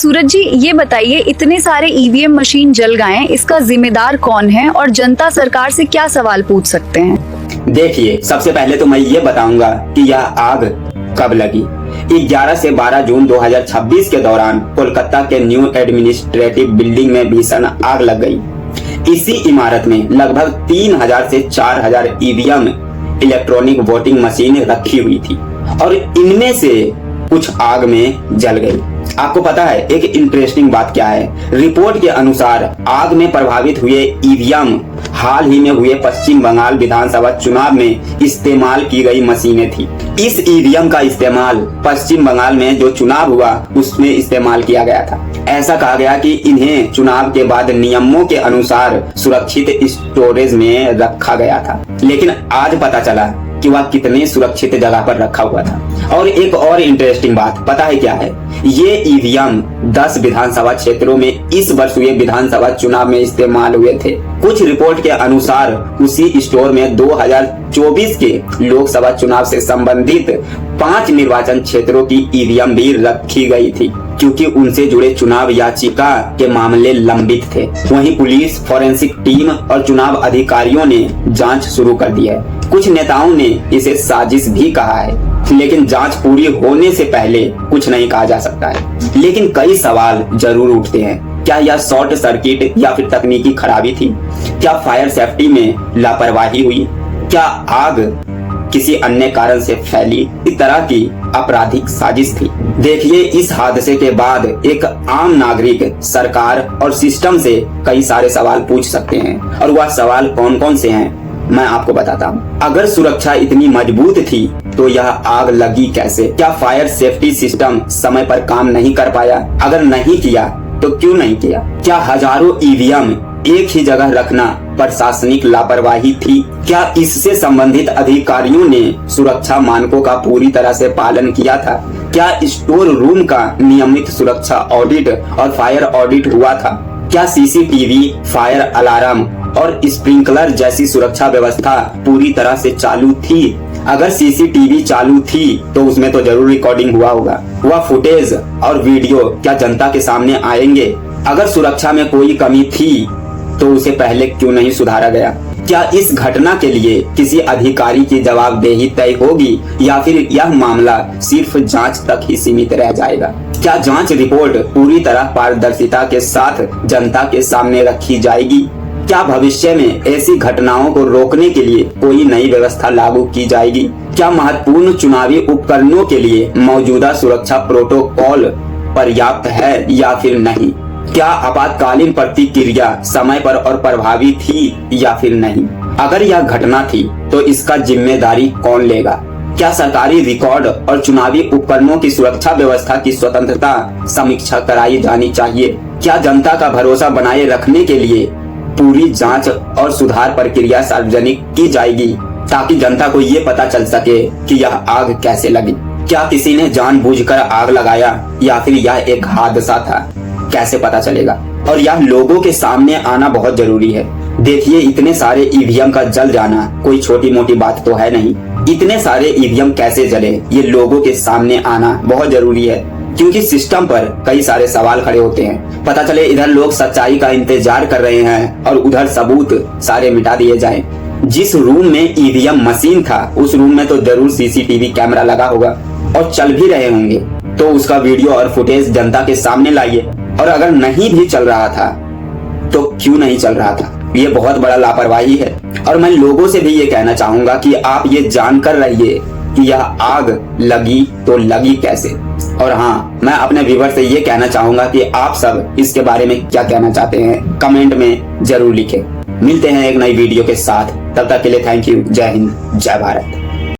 सूरज जी, ये बताइए, इतने सारे ईवीएम मशीन जल गए, इसका जिम्मेदार कौन है और जनता सरकार से क्या सवाल पूछ सकते हैं? देखिए, सबसे पहले तो मैं ये बताऊंगा कि यह आग कब लगी। 11 से 12 जून 2026 के दौरान कोलकाता के न्यू एडमिनिस्ट्रेटिव बिल्डिंग में भीषण आग लग गई। इसी इमारत में लगभग 3000 से 4000 ईवीएम इलेक्ट्रॉनिक वोटिंग मशीन रखी हुई थी और इनमें से कुछ आग में जल गई। आपको पता है एक इंटरेस्टिंग बात क्या है? रिपोर्ट के अनुसार आग में प्रभावित हुए ईवीएम हाल ही में हुए पश्चिम बंगाल विधानसभा चुनाव में इस्तेमाल की गई मशीनें थी। इस ईवीएम का इस्तेमाल पश्चिम बंगाल में जो चुनाव हुआ उसमें इस्तेमाल किया गया था। ऐसा कहा गया कि इन्हें चुनाव के बाद नियमों के अनुसार सुरक्षित स्टोरेज में रखा गया था, लेकिन आज पता चला कि वह कितने सुरक्षित जगह पर रखा हुआ था। और एक और इंटरेस्टिंग बात पता है क्या है? ये ईवीएम 10 विधानसभा क्षेत्रों में इस वर्ष हुए विधानसभा चुनाव में इस्तेमाल हुए थे। कुछ रिपोर्ट के अनुसार उसी स्टोर में 2024 के लोकसभा चुनाव से संबंधित 5 निर्वाचन क्षेत्रों की ईवीएम भी रखी गई थी, क्योंकि उनसे जुड़े चुनाव याचिका के मामले लंबित थे। वहीं पुलिस, फोरेंसिक टीम और चुनाव अधिकारियों ने जांच शुरू कर दी है। कुछ नेताओं ने इसे साजिश भी कहा है, लेकिन जांच पूरी होने से पहले कुछ नहीं कहा जा सकता है। लेकिन कई सवाल जरूर उठते हैं। क्या यह शॉर्ट सर्किट या फिर तकनीकी खराबी थी? क्या फायर सेफ्टी में लापरवाही हुई? क्या आग किसी अन्य कारण से फैली? इस तरह की आपराधिक साजिश थी। देखिए, इस हादसे के बाद एक आम नागरिक सरकार और सिस्टम से कई सारे सवाल पूछ सकते हैं, और वह सवाल कौन कौन से हैं मैं आपको बताता हूँ। अगर सुरक्षा इतनी मजबूत थी तो यह आग लगी कैसे? क्या फायर सेफ्टी सिस्टम समय पर काम नहीं कर पाया? अगर नहीं किया तो क्यों नहीं किया? क्या हजारों ईवीएम एक ही जगह रखना प्रशासनिक लापरवाही थी? क्या इससे संबंधित अधिकारियों ने सुरक्षा मानकों का पूरी तरह से पालन किया था? क्या स्टोर रूम का नियमित सुरक्षा ऑडिट और फायर ऑडिट हुआ था? क्या सीसीटीवी, फायर अलार्म और स्प्रिंकलर जैसी सुरक्षा व्यवस्था पूरी तरह से चालू थी? अगर सीसीटीवी चालू थी तो उसमें तो जरूर रिकॉर्डिंग हुआ होगा। वह फुटेज और वीडियो क्या जनता के सामने आएंगे? अगर सुरक्षा में कोई कमी थी तो उसे पहले क्यों नहीं सुधारा गया? क्या इस घटना के लिए किसी अधिकारी की जवाबदेही तय होगी या फिर यह मामला सिर्फ जांच तक ही सीमित रह जाएगा? क्या जांच रिपोर्ट पूरी तरह पारदर्शिता के साथ जनता के सामने रखी जाएगी? क्या भविष्य में ऐसी घटनाओं को रोकने के लिए कोई नई व्यवस्था लागू की जाएगी? क्या महत्वपूर्ण चुनावी उपकरणों के लिए मौजूदा सुरक्षा प्रोटोकॉल पर्याप्त है या फिर नहीं? क्या आपातकालीन प्रतिक्रिया समय पर और प्रभावी थी या फिर नहीं? अगर यह घटना थी तो इसका जिम्मेदारी कौन लेगा? क्या सरकारी रिकॉर्ड और चुनावी उपकरणों की सुरक्षा व्यवस्था की स्वतंत्रता समीक्षा कराई जानी चाहिए? क्या जनता का भरोसा बनाए रखने के लिए पूरी जांच और सुधार प्रक्रिया सार्वजनिक की जाएगी, ताकि जनता को ये पता चल सके कि यह आग कैसे लगी? क्या किसी ने जानबूझकर आग लगाया या फिर यह एक हादसा था? कैसे पता चलेगा? और यह लोगों के सामने आना बहुत जरूरी है। देखिए, इतने सारे ईवीएम का जल जाना कोई छोटी मोटी बात तो है नहीं। इतने सारे ईवीएम कैसे जले, ये लोगों के सामने आना बहुत जरूरी है, क्योंकि सिस्टम पर कई सारे सवाल खड़े होते हैं। पता चले इधर लोग सच्चाई का इंतजार कर रहे हैं और उधर सबूत सारे मिटा दिए जाएं। जिस रूम में ईवीएम मशीन था उस रूम में तो जरूर सीसीटीवी कैमरा लगा होगा और चल भी रहे होंगे, तो उसका वीडियो और फुटेज जनता के सामने लाइए। और अगर नहीं भी चल रहा था तो क्यों नहीं चल रहा था? ये बहुत बड़ा लापरवाही है। और मैं लोगों से भी ये कहना चाहूंगा कि आप ये जानकर रहिए कि यह आग लगी तो लगी कैसे। और हाँ, मैं अपने व्यूअर से ये कहना चाहूंगा कि आप सब इसके बारे में क्या कहना चाहते हैं कमेंट में जरूर लिखें। मिलते हैं एक नई वीडियो के साथ, तब तक के लिए थैंक यू। जय हिंद, जय भारत।